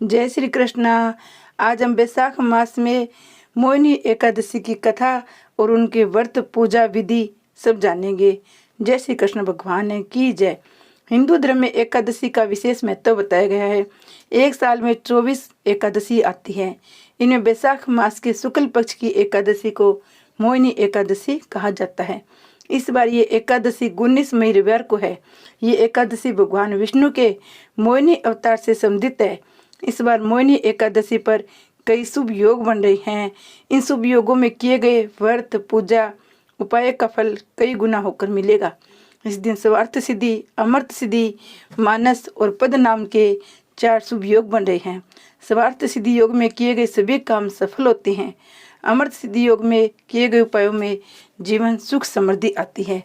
जय श्री कृष्णा। आज हम बैसाख मास में मोहिनी एकादशी की कथा और उनके व्रत पूजा विधि सब जानेंगे। जय श्री कृष्ण भगवान की जय। हिंदू धर्म में एकादशी का विशेष महत्व बताया गया है। एक साल में 24 एकादशी आती है। इनमें बैसाख मास के शुक्ल पक्ष की एकादशी को मोहिनी एकादशी कहा जाता है। इस बार ये एकादशी 19 मई रविवार को है। ये एकादशी भगवान विष्णु के मोहिनी अवतार से संबंधित है। इस बार मोहिनी एकादशी पर कई शुभ योग बन रहे हैं। इन शुभ योगों में किए गए व्रत पूजा उपाय का फल कई गुना होकर मिलेगा। इस दिन स्वार्थ सिद्धि, अमर्त सिद्धि, मानस और पद नाम के 4 शुभ योग बन रहे हैं। स्वार्थ सिद्धि योग में किए गए सभी काम सफल होते हैं। अमृत सिद्धि योग में किए गए उपायों में जीवन सुख समृद्धि आती है।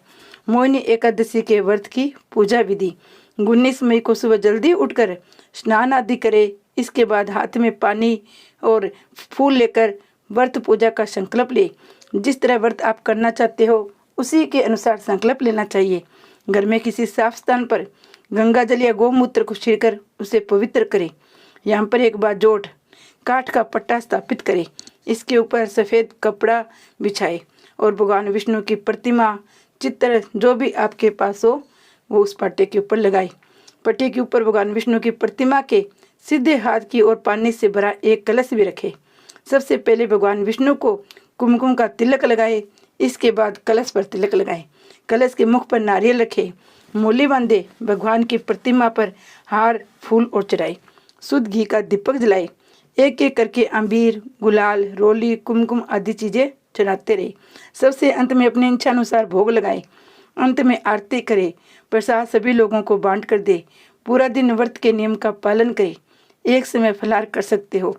मोहिनी एकादशी के व्रत की पूजा विधि। 19 मई को सुबह जल्दी उठकर स्नान आदि करें। इसके बाद हाथ में पानी और फूल लेकर व्रत पूजा का संकल्प ले। जिस तरह व्रत आप करना चाहते हो उसी के अनुसार संकल्प लेना चाहिए। घर में किसी साफ स्थान पर गंगा जल या गोमूत्र को छिड़कर उसे पवित्र करें। यहाँ पर एक बाजोट काठ का पट्टा स्थापित करें। इसके ऊपर सफ़ेद कपड़ा बिछाए और भगवान विष्णु की प्रतिमा चित्र जो भी आपके पास हो वो उस पट्टे के ऊपर लगाए। पट्टे के ऊपर भगवान विष्णु की प्रतिमा के सीधे हाथ की ओर पानी से भरा एक कलश भी रखे। सबसे पहले भगवान विष्णु को कुमकुम का तिलक लगाए। इसके बाद कलश पर तिलक लगाए। कलश के मुख पर नारियल रखे, मूली बांधे, भगवान की प्रतिमा पर हार फूल और चढ़ाए। शुद्ध घी का दीपक जलाए। एक एक करके अबीर, गुलाल, रोली, कुमकुम आदि चीजें चढ़ाते रहे। सबसे अंत में अपने इच्छा अनुसार भोग लगाए। अंत में आरती करे। प्रसाद सभी लोगों को बांट कर दे। पूरा दिन व्रत के नियम का पालन करे। एक समय फलाहार कर सकते हो।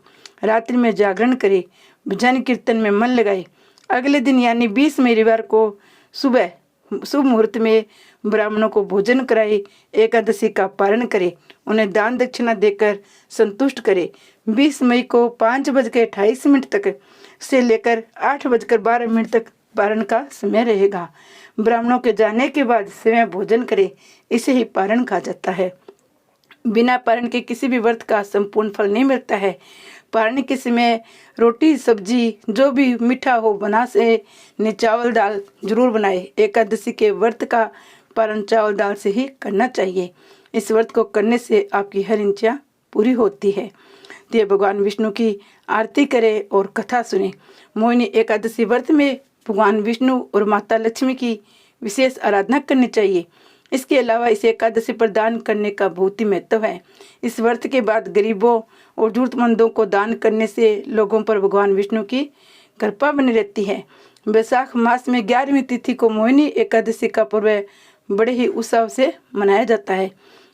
रात्रि में जागरण करे। भजन कीर्तन में मन लगाए। अगले दिन यानी 20 मई रविवार को सुबह शुभ मुहूर्त में ब्राह्मणों को भोजन कराए। एकादशी का पारण करे। उन्हें दान दक्षिणा देकर संतुष्ट करे। 20 मई को 5:28 तक से लेकर 8:12 तक पारण का समय रहेगा। ब्राह्मणों के जाने के बाद समय भोजन करे। इसे ही पारण कहा जाता है। बिना पारण के किसी भी व्रत का संपूर्ण फल नहीं मिलता है। पारण के समय रोटी सब्जी जो भी मीठा हो बना से ने चावल दाल जरूर बनाए। एकादशी के व्रत का पारण चावल दाल से ही करना चाहिए। इस व्रत को करने से आपकी हर इच्छा पूरी होती है। तो भगवान विष्णु की आरती करें और कथा सुने। मोहिनी एकादशी व्रत में भगवान विष्णु और माता लक्ष्मी की विशेष आराधना करनी चाहिए। इसके अलावा इस एकादशी पर दान करने का बहुत ही महत्व है। इस व्रत के बाद गरीबों और जरूरतमंदों को दान करने से लोगों पर भगवान विष्णु की कृपा बनी रहती है। बैसाख मास में 11वीं तिथि को मोहिनी एकादशी का पर्व बड़े ही उत्साह से मनाया जाता है।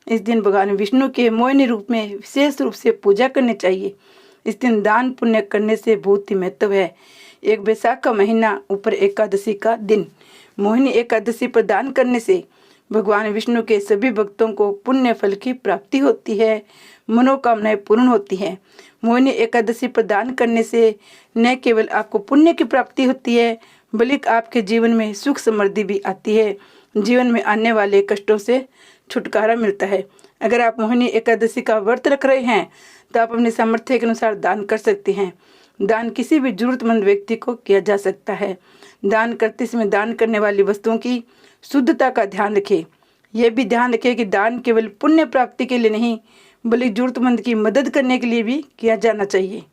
इस दिन भगवान विष्णु के मोहिनी रूप में विशेष रूप से पूजा करनी चाहिए। इस दिन दान पुण्य करने से बहुत ही महत्व है। एक बैसाख का महीना ऊपर एकादशी का दिन। मोहिनी एकादशी पर दान करने से भगवान विष्णु के सभी भक्तों को पुण्य फल की प्राप्ति होती है। मनोकामनाएं पूर्ण होती है। मोहिनी एकादशी पर दान करने से न केवल आपको पुण्य की प्राप्ति होती है बल्कि आपके जीवन में सुख समृद्धि भी आती है। जीवन में आने वाले कष्टों से छुटकारा मिलता है। अगर आप मोहिनी एकादशी का व्रत रख रहे हैं तो आप अपने सामर्थ्य के अनुसार दान कर सकते हैं। दान किसी भी जरूरतमंद व्यक्ति को किया जा सकता है। दान करते समय दान करने वाली वस्तुओं की शुद्धता का ध्यान रखें। यह भी ध्यान रखें कि दान केवल पुण्य प्राप्ति के लिए नहीं बल्कि जरूरतमंद की मदद करने के लिए भी किया जाना चाहिए।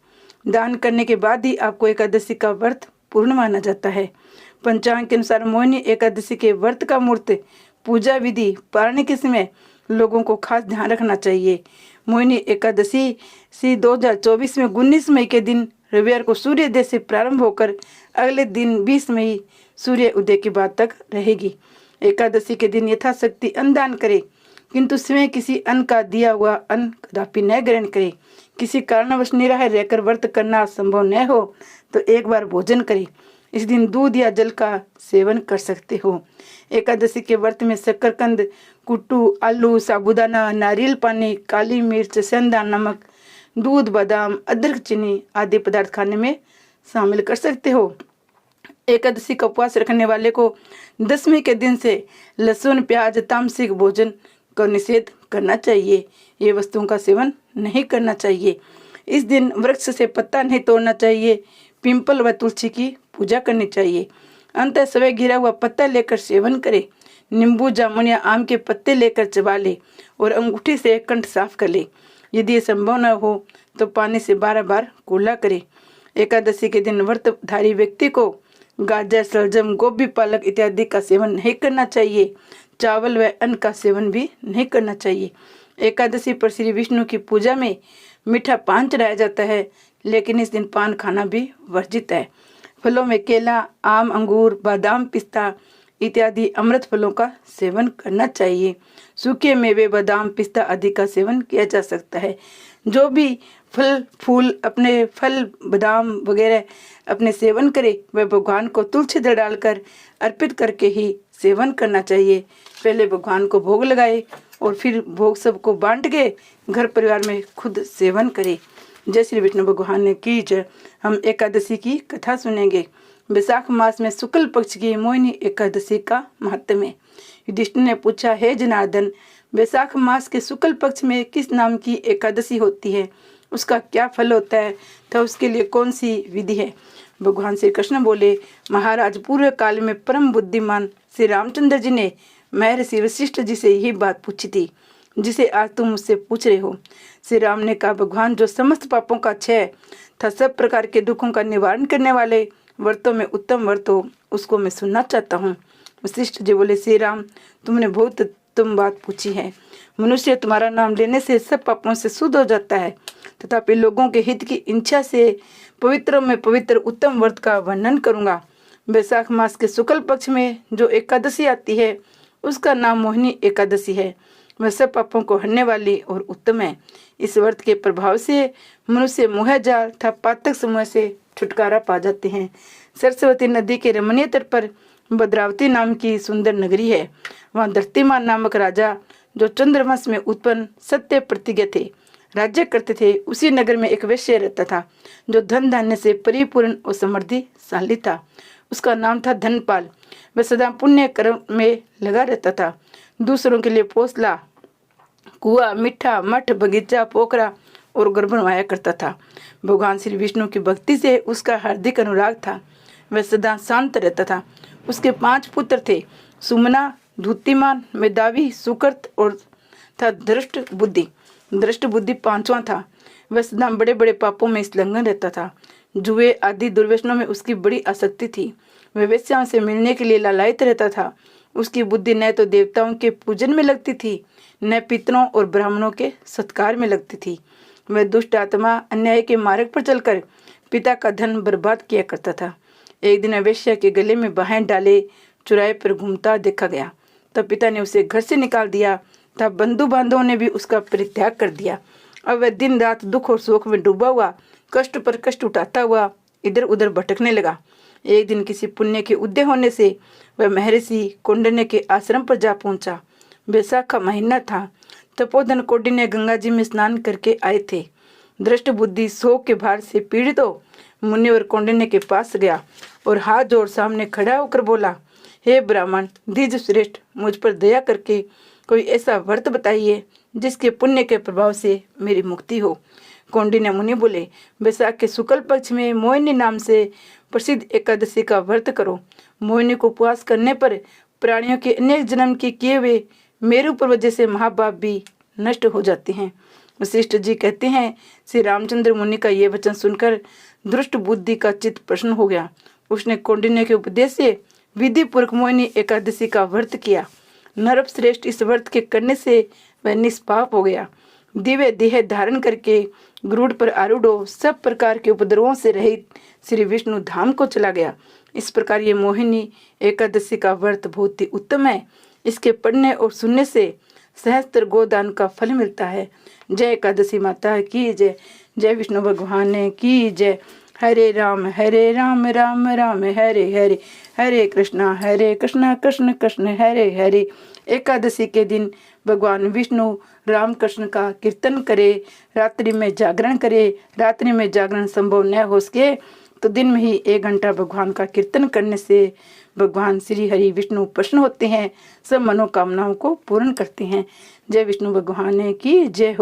दान करने के बाद ही आपको एकादशी का व्रत पूर्ण माना जाता है। पंचांग के अनुसार मोहिनी एकादशी के व्रत का मुहूर्त, पूजा विधि, पारण के समय लोगों को खास ध्यान रखना चाहिए। मोहिनी एकादशी 2024 में 19 मई के दिन रविवार को सूर्योदय से प्रारंभ होकर अगले दिन 20 मई सूर्य उदय के बाद तक रहेगी। एकादशी के दिन यथाशक्ति अन्न दान करें, किंतु स्वयं किसी अन्न का दिया हुआ अन्न कदापि न ग्रहण करें। किसी कारणवश निराहार रहकर व्रत करना संभव न हो तो एक बार भोजन करें। इस दिन दूध या जल का सेवन कर सकते हो। एकादशी के व्रत में शकरकंद, कुट्टू, आलू, साबूदाना, नारियल पानी, काली मिर्च, सेंधा नमक, दूध, बादाम, अदरक, चीनी आदि पदार्थ खाने में शामिल कर सकते हो। एकादशी का उपवास रखने वाले को 10वीं के दिन से लहसुन, प्याज, तामसिक भोजन का निषेध करना चाहिए। ये वस्तुओं का सेवन नहीं करना चाहिए। इस दिन वृक्ष से पत्ता नहीं तोड़ना चाहिए। पिंपल व तुलसी की पूजा करनी चाहिए। अंत समय गिरा हुआ पत्ता लेकर सेवन करे। नींबू, जामुन या आम के पत्ते लेकर चबा ले और अंगूठी से कंठ साफ कर ले। यदि संभव न हो तो पानी से 12 बार कुल्ला करे। एकादशी के दिन व्रतधारी व्यक्ति को गाजर, सलजम, गोभी, पालक इत्यादि का सेवन नहीं करना चाहिए। चावल व अन्न का सेवन भी नहीं करना चाहिए। एकादशी पर श्री विष्णु की पूजा में मीठा पान चढ़ाया जाता है, लेकिन इस दिन पान खाना भी वर्जित है। फलों में केला, आम, अंगूर, बादाम, पिस्ता इत्यादि अमृत फलों का सेवन करना चाहिए। सूखे मेवे, बादाम, पिस्ता आदि का सेवन किया जा सकता है। जो भी फल फूल अपने फल बादाम वगैरह अपने सेवन करे वह भगवान को तुलसी दल डालकर अर्पित करके ही सेवन करना चाहिए। पहले भगवान को भोग लगाए और फिर भोग सबको बांट के घर परिवार में खुद सेवन करे। जय श्री विष्णु भगवान ने की जय। हम एकादशी की कथा सुनेंगे। वैशाख मास में शुक्ल पक्ष की मोहिनी एकादशी का महत्व है। युधिष्ठिर ने पूछा, हे जनार्दन, वैशाख मास के शुक्ल पक्ष में किस नाम की एकादशी होती है? उसका क्या फल होता है तथा उसके लिए कौन सी विधि है? भगवान श्री कृष्ण बोले, महाराज, पूर्व काल में परम बुद्धिमान श्री रामचंद्र जी ने महर्षि वशिष्ठ जी से यही बात पूछी थी जिसे आज तुम मुझसे पूछ रहे हो। श्री राम ने कहा, भगवान, जो समस्त पापों का क्षय तथा सब प्रकार के दुखों का निवारण करने वाले व्रतों में उत्तम व्रत हो, उसको मैं सुनना चाहता हूँ। वशिष्ठ जी बोले, श्री राम, तुमने बहुत उत्तम बात पूछी है। मनुष्य तुम्हारा नाम लेने से सब पापों से शुद्ध हो जाता है, तथापि लोगों के हित की इच्छा से पवित्र में पवित्र उत्तम व्रत का वर्णन करूंगा। वैशाख मास के शुक्ल पक्ष में जो एकादशी आती है उसका नाम मोहिनी एकादशी है। वह सब पापों को हरने वाली और उत्तम है। इस व्रत के प्रभाव से मनुष्य मोह जाल तथा पातक समूह से छुटकारा पा जाते हैं। सरस्वती नदी के रमणीय तट पर भद्रावती नाम की सुंदर नगरी है। वहाँ धरतीमान नामक राजा, जो चंद्रवंश में उत्पन्न सत्य प्रतिज्ञ थे, राज्य करते थे। उसी नगर में एक वैश्य रहता था जो धन धान्य से परिपूर्ण और समृद्धिशाली था। उसका नाम था धनपाल। वह सदा पुण्य कर्म में लगा रहता था। दूसरों के लिए पोसला, कुआ, मिठा, मठ, बगीचा, पोखरा और घर बनवाया करता था। भगवान श्री विष्णु की भक्ति से उसका हार्दिक अनुराग था। वह सदा शांत रहता था। उसके 5 पुत्र थे, सुमना, धूतिमान, मेधावी, सुकृत और था दृष्ट बुद्धि। दृष्ट बुद्धि 5वां था। वह सदा बड़े बड़े पापों में संलग्न रहता था। जुए आदि दुर्व्यसनों में उसकी बड़ी आसक्ति थी। वह वेश्याओं से मिलने के लिए लालायित रहता था। उसकी बुद्धि न तो देवताओं के पूजन में लगती थी, न पितरों और ब्राह्मणों के सत्कार में लगती थी। वह दुष्ट आत्मा अन्याय के मार्ग पर चलकर पिता का धन बर्बाद किया करता था। एक दिन वेश्या के गले में बाहें डाले चौराहे पर घूमता देखा गया। तब पिता ने उसे घर से निकाल दिया। तब बंधु बांधवों ने भी उसका परित्याग कर दिया। अब वह दिन रात दुख और शोक में डूबा हुआ, कष्ट पर कष्ट उठाता हुआ इधर उधर भटकने लगा। एक दिन किसी पुण्य के उदय होने से वह महर्षि कौंडिन्य के आश्रम पर जा पहुंचा। वैशाख का महीना था। तपोधन कौंडिन्य गंगा जी में स्नान करके आए थे। दृष्ट बुद्धि शोक के भार से पीड़ित हो मुनि और कौंडिन्य के पास गया और हाथ जोड़ सामने खड़ा होकर बोला, हे ब्राह्मण द्विज श्रेष्ठ, मुझ पर दया करके कोई ऐसा व्रत बताइए जिसके पुण्य के प्रभाव से मेरी मुक्ति हो। कौंडिन्य मुनि बोले, वैशाख के शुक्ल पक्ष में मोहिनी नाम से प्रसिद्ध एकादशी का व्रत करो। मोहिनी को उपवास करने पर प्राणियों के अनेक जन्म के किए हुए मेरु पर्वत जैसे महापाप भी नष्ट हो जाते हैं। वशिष्ठ जी कहते हैं, श्री रामचंद्र मुनि का ये वचन सुनकर दुष्ट बुद्धि का चित्त प्रसन्न हो गया। उसने कौंडिन्य के उपदेश से विधि पूर्वक मोहिनी एकादशी का व्रत किया। नरप श्रेष्ठ इस व्रत के करने से वह निष्पाप हो गया। दिव्य देह धारण करके गरुड़ पर आरूढ़ हो सब प्रकार के उपद्रवों से रहित श्री विष्णु धाम को चला गया। इस प्रकार ये मोहिनी एकादशी का व्रत बहुत ही उत्तम है। इसके पढ़ने और सुनने से सहस्त्र गोदान का फल मिलता है। जय एकादशी माता की जय। जय विष्णु भगवान की जय। हरे राम राम राम हरे हरे, हरे कृष्णा कृष्ण कृष्ण हरे हरे। एकादशी के दिन भगवान विष्णु राम कृष्ण का कीर्तन करे, रात्रि में जागरण करे। रात्रि में जागरण संभव न हो सके तो दिन में ही 1 घंटा भगवान का कीर्तन करने से भगवान श्री हरि विष्णु प्रसन्न होते हैं, सब मनोकामनाओं को पूर्ण करते हैं। जय विष्णु भगवान की जय हो।